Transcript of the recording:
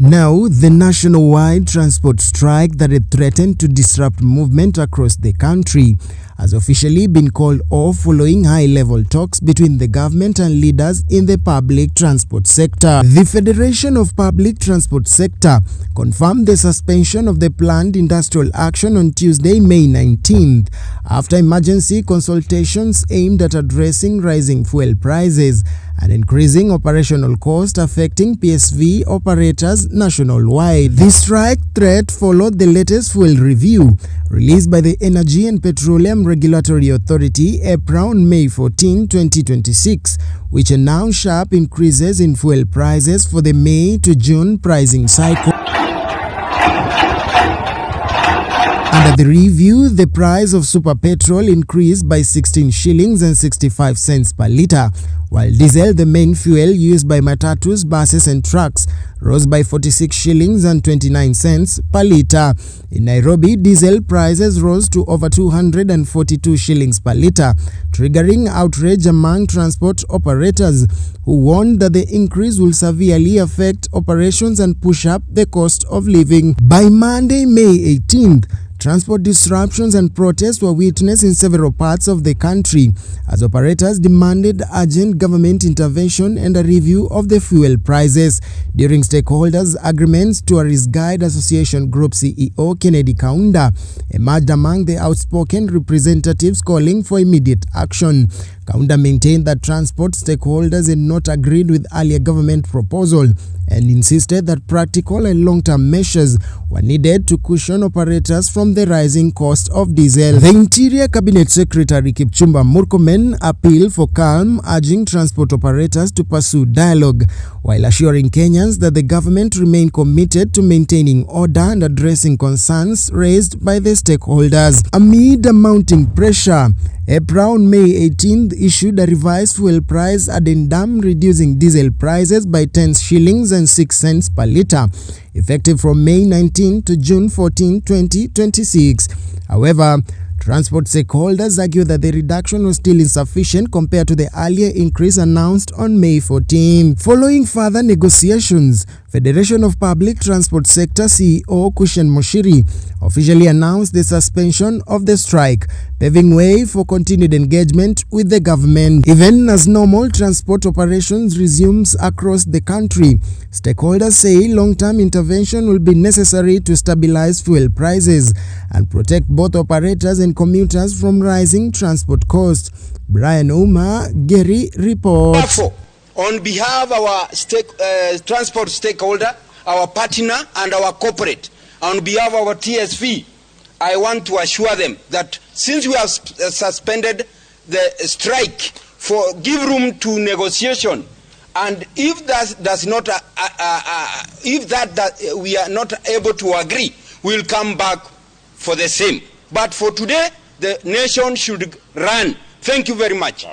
Now, the nationwide transport strike that had threatened to disrupt movement across the country has officially been called off following high-level talks between the government and leaders in the public transport sector. The Federation of Public Transport Sector confirmed the suspension of the planned industrial action on Tuesday, May 19th, after emergency consultations aimed at addressing rising fuel prices and increasing operational costs affecting PSV operators nationwide. The strike threat followed the latest fuel review released by the Energy and Petroleum Regulatory Authority EPRA on May 14, 2026, which announced sharp increases in fuel prices for the May to June pricing cycle. Under the review, the price of Super Petrol increased by 16 shillings and 65 cents per litre, while diesel, the main fuel used by matatus, buses and trucks, rose by 46 shillings and 29 cents per litre. In Nairobi, diesel prices rose to over 242 shillings per litre, triggering outrage among transport operators, who warned that the increase will severely affect operations and push up the cost of living. By Monday, May 18th, transport disruptions and protests were witnessed in several parts of the country as operators demanded urgent government intervention and a review of the fuel prices. During stakeholders' agreements, Tourist Guide Association Group CEO Kennedy Kaunda emerged among the outspoken representatives calling for immediate action. Kaunda maintained that transport stakeholders had not agreed with earlier government proposal and insisted that practical and long-term measures were needed to cushion operators from the rising cost of diesel. The Interior Cabinet Secretary Kipchumba Murkomen appealed for calm, urging transport operators to pursue dialogue, while assuring Kenyans that the government remained committed to maintaining order and addressing concerns raised by the stakeholders. Amid mounting pressure, EPRA on May 18th issued a revised fuel price addendum reducing diesel prices by 10 shillings and 6 cents per litre, effective from May 19 to June 14, 2026. However, transport stakeholders argue that the reduction was still insufficient compared to the earlier increase announced on May 14. Following further negotiations, Federation of Public Transport Sector CEO Kushen Moshiri officially announced the suspension of the strike, paving way for continued engagement with the government. Even as normal transport operations resumes across the country, stakeholders say long-term intervention will be necessary to stabilize fuel prices and protect both operators and commuters from rising transport costs. Brian Uma, Gary report. Therefore, on behalf of our transport stakeholder, our partner and our corporate, on behalf of our TSV, I want to assure them that since we have suspended the strike give room to negotiation, and if that does not, we are not able to agree, we'll come back for the same. But for today, the nation should run. Thank you very much.